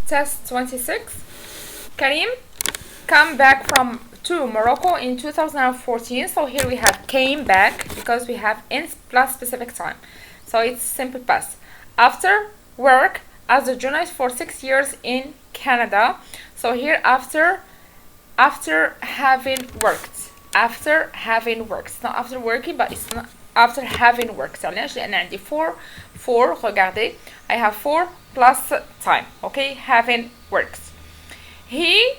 Test 26. Karim come back to Morocco in 2014. So here we have came back because we have in plus specific time. So it's simple past. After work as a journalist for 6 years in Canada. So here after having worked. After having worked. It's not after working, but it's not after having worked. So لأن عندي four regardez. I have 4 plus time. Okay, having worked. He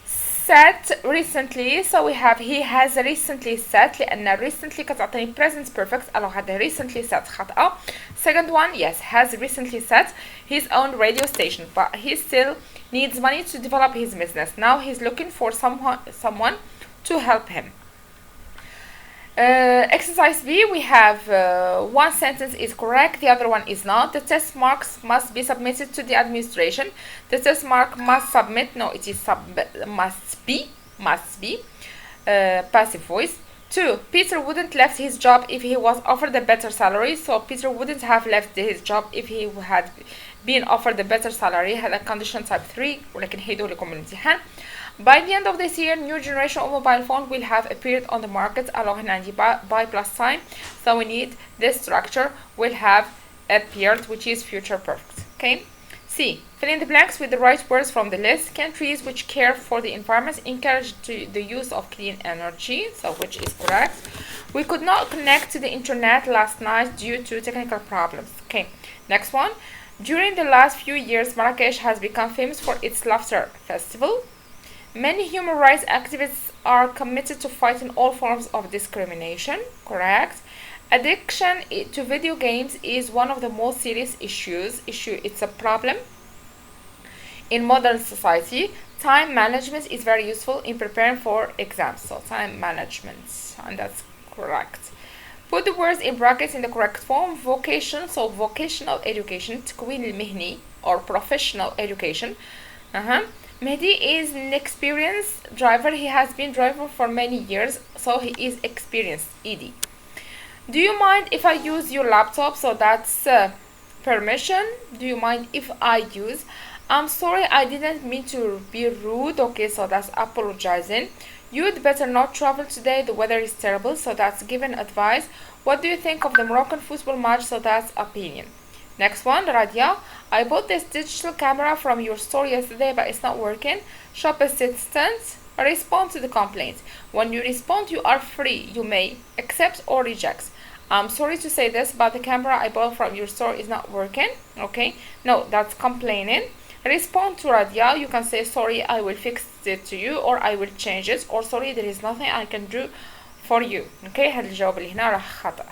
set recently. So we have he has recently set. لأن recently كتعطيني present perfect. Alors هذا recently set خطأ. Second one, yes, has recently set his own radio station, but he still needs money to develop his business. Now he's looking for someone to help him. Exercise B, we have one sentence is correct, the other one is not. The test marks must be submitted to the administration. The test mark must submit, no, it is must be, passive voice. 2. Peter wouldn't left his job if he was offered a better salary. So Peter wouldn't have left his job if he had been offered a better salary. هذا condition type 3 ولكن هيدو لكم الامتحان. By the end of this year, new generation of mobile phone will have appeared on the market. Alors هنا عندي by plus sign. So we need this structure will have appeared, which is future perfect. Okay. C. Fill in the blanks with the right words from the list. Countries which care for the environment encourage the use of clean energy, so which is correct. We could not connect to the internet last night due to technical problems. Okay, next one. During the last few years, Marrakesh has become famous for its laughter festival. Many human rights activists are committed to fighting all forms of discrimination. Correct. Addiction to video games is one of the most serious issues. It's a problem in modern society. Time management is very useful in preparing for exams. So time management, and that's correct. Put the words in brackets in the correct form. Vocation, so vocational education, تكوين المهني or professional education. Mehdi is an experienced driver. He has been driver for many years, so he is experienced. ED. Do you mind if I use your laptop? So that's permission. Do you mind if I use? I'm sorry, I didn't mean to be rude. Okay, so that's apologizing. You'd better not travel today. The weather is terrible. So that's given advice. What do you think of the Moroccan football match? So that's opinion. Next one, Radia. I bought this digital camera from your store yesterday, but it's not working. Shop assistant. Respond to the complaint. When you respond, you are free. You may accept or reject. I'm sorry to say this, but the camera I bought from your store is not working. Okay, no, that's complaining. Respond to Radia. You can say sorry, I will fix it to you, or I will change it, or sorry, there is nothing I can do for you. Okay, هذا الجواب اللي هنا راح خطأ.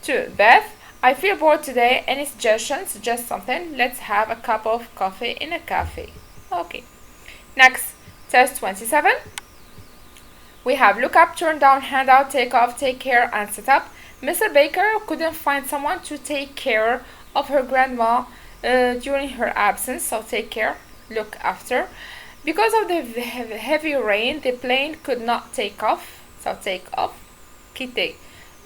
2. Beth, I feel bored today. Any suggestions? Suggest something. Let's have a cup of coffee in a cafe. Okay. Next, test 27. We have look up, turn down, hand out, take off, take care, and set up. Mr. Baker couldn't find someone to take care of her grandma during her absence, so take care, look after. Because of the heavy rain, the plane could not take off, so take off, quitter,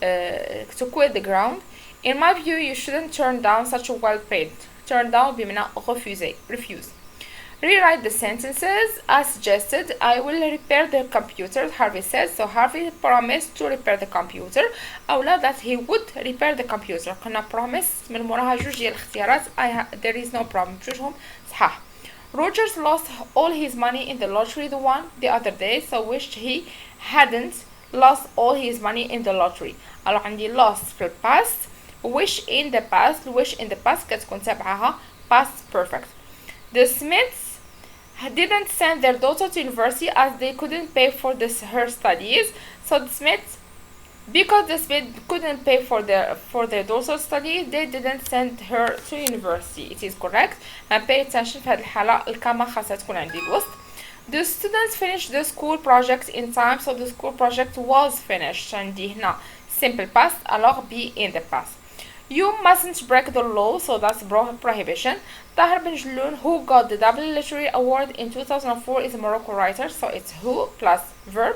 to quit the ground. In my view, you shouldn't turn down such a well-paid. Turn down بمعنى refuse. Rewrite the sentences as suggested. I will repair the computer, Harvey says. So Harvey promised to repair the computer. أو that he would repair the computer. كنا promise من موراها جوج ديال الاختيارات. There is no problem. جوجهم صحاح. Rogers lost all his money in the lottery the other day. So wished he hadn't lost all his money in the lottery. Alors عندي lost في past. Wish in the past كتكون تبعها past perfect. The Smiths didn't send their daughter to university as they couldn't pay for her studies. So the Smiths, because the Smiths couldn't pay for their daughter's studies, they didn't send her to university. It is correct. And pay attention في هذه الحالة الكامة خاصها تكون عندي الوسط. The students finished the school project in time, so the school project was finished. عندي هنا simple past, alors be in the past. You mustn't break the law, so that's prohibition. Tahir Ben Jaloun, who got the Double Literary Award in 2004, is a Moroccan writer, so it's who plus verb.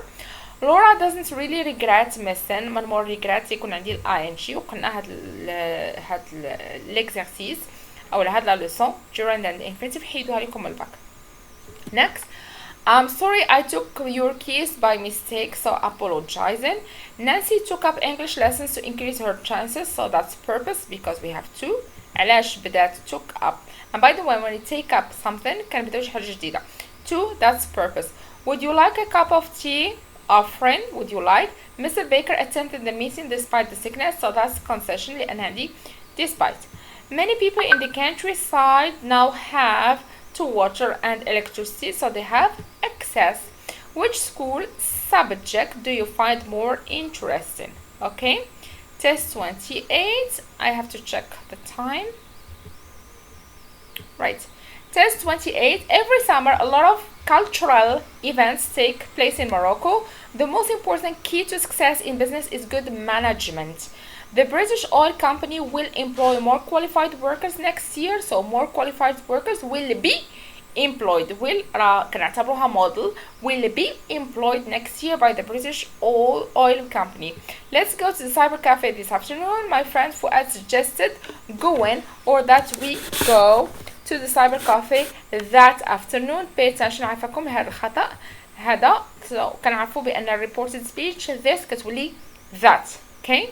Laura doesn't really regret missing. من more regret يكون عندي ال ing وقلنا هاد l'exercice او اللي هاد لا leçon gerund and infinitive هيدوها لكم الباك. Next, I'm sorry I took your keys by mistake, so apologizing. Nancy took up English lessons to increase her chances, so that's purpose because we have two. علاش بدات took up. And by the way, when you take up something كان بدوش حاجة جديدة. Two, that's purpose. Would you like a cup of tea? Offering, would you like? Mr. Baker attended the meeting despite the sickness, so that's concession لأن هذه despite. Many people in the countryside now have to water and electricity, so they have access. Which school subject do you find more interesting? Okay, test 28. I have to check the time. Right, test 28. Every summer a lot of cultural events take place in Morocco. The most important key to success in business is good management. The British Oil Company will employ more qualified workers next year, so more qualified workers will be employed. Will كنعتبروها model will be employed next year by the British Oil Company. Let's go to the cyber cafe this afternoon. My friend Fuad suggested going or that we go to the cyber cafe that afternoon. Pay attention. عارفاكم هذا الخطأ هذا so كنعرفوا بأن reported speech this كتولي that. Okay.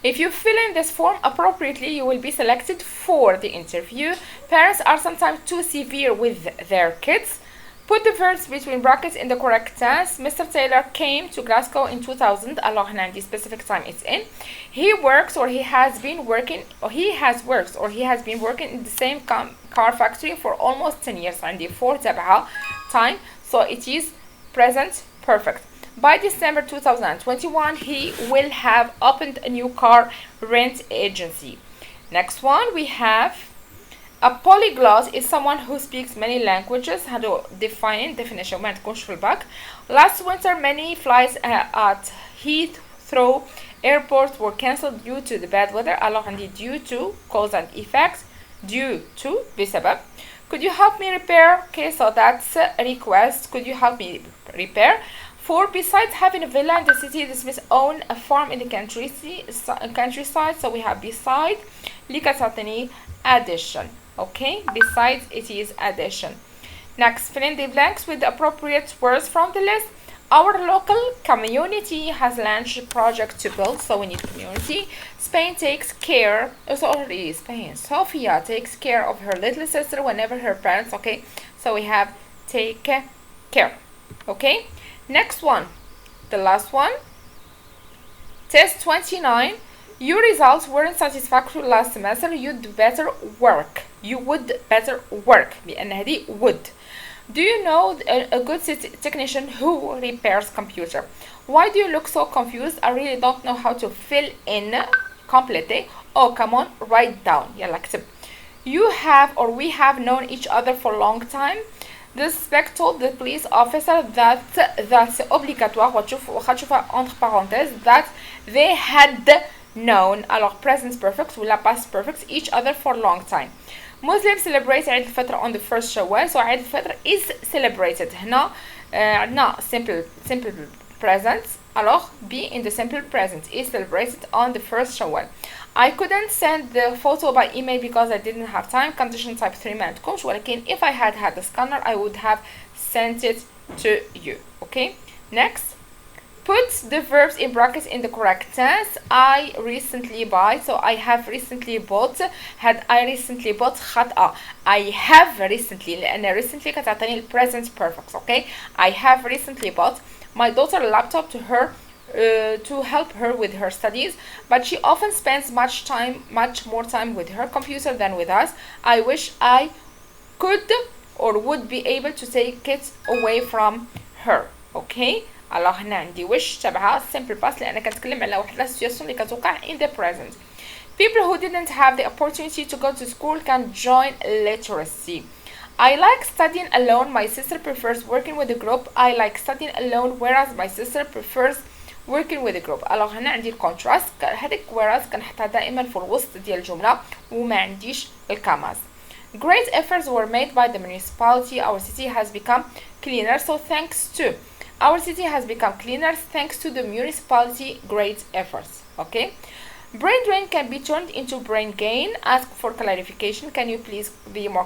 If you fill in this form appropriately, you will be selected for the interview. Parents are sometimes too severe with their kids. Put the verbs between brackets in the correct tense. Mr. Taylor came to Glasgow in 2000. Allah the specific time it's in. He works or he has been working or he has worked or he has been working in the same car factory for almost 10 years. عندي for تبعها time, so it is present perfect. By December 2021, he will have opened a new car rent agency. Next one, we have a polyglot is someone who speaks many languages. هادو definition ما تكونش في الباك. Last winter, many flights at Heathrow Airport were cancelled due to the bad weather. Alors عندي due to cause and effects. Due to بسبب. Could you help me repair? Okay, so that's a request. Could you help me repair? For besides having a villa in the city, the Smiths own a farm in the countryside. So we have beside, لكتعطيني addition. Okay, besides it is addition. Next, fill in the blanks with the appropriate words from the list. Our local community has launched a project to build, so we need community. Spain takes care, sorry, Spain. Sofia takes care of her little sister whenever her parents, okay? So we have take care, okay? Next one, the last one, test 29. Your results weren't satisfactory last semester. You'd better work. You would better work. بأن هذه would. Do you know a good technician who repairs computer? Why do you look so confused? I really don't know how to fill in. Complete. Oh, come on, write down. يلا اكتب. You have or we have known each other for a long time. The suspect told the police officer that that's obligatoire وخاتشوفها entre parenthèses that they had known alors present perfect ولا past perfect each other for a long time. Muslims celebrate عيد الفطر on the first شوال, so عيد الفطر is celebrated. هنا عندنا simple present, alors be in the simple present is celebrated on the first شوال. I couldn't send the photo by email because I didn't have time. Condition type 3 ما عندكمش, ولكن if I had the scanner I would have sent it to you. Okay, next, put the verbs in brackets in the correct tense. I recently buy, so I have recently bought. Had I recently bought خطأ. I have recently لأن recently كتعطيني ال present perfect. Okay, I have recently bought my daughter a laptop to her to help her with her studies, but she often spends much more time with her computer than with us. I wish I could or would be able to take it away from her. Okay, alors هنا عندي wish تبعها simple past لأن كنتكلم على واحد situation اللي كتوقع in the present. People who didn't have the opportunity to go to school can join literacy. I like studying alone. My sister prefers working with a group. I like studying alone, whereas my sister prefers working with a group. alors هنا عندي الكونتراست هذيك whereas كنحطها دائما في الوسط ديال الجملة وما عنديش الكاماز. Great efforts were made by the municipality. Our city has become cleaner, so thanks to our city has become cleaner thanks to the municipality great efforts. Okay, Brain drain can be turned into brain gain. Ask for clarification. Can you please be more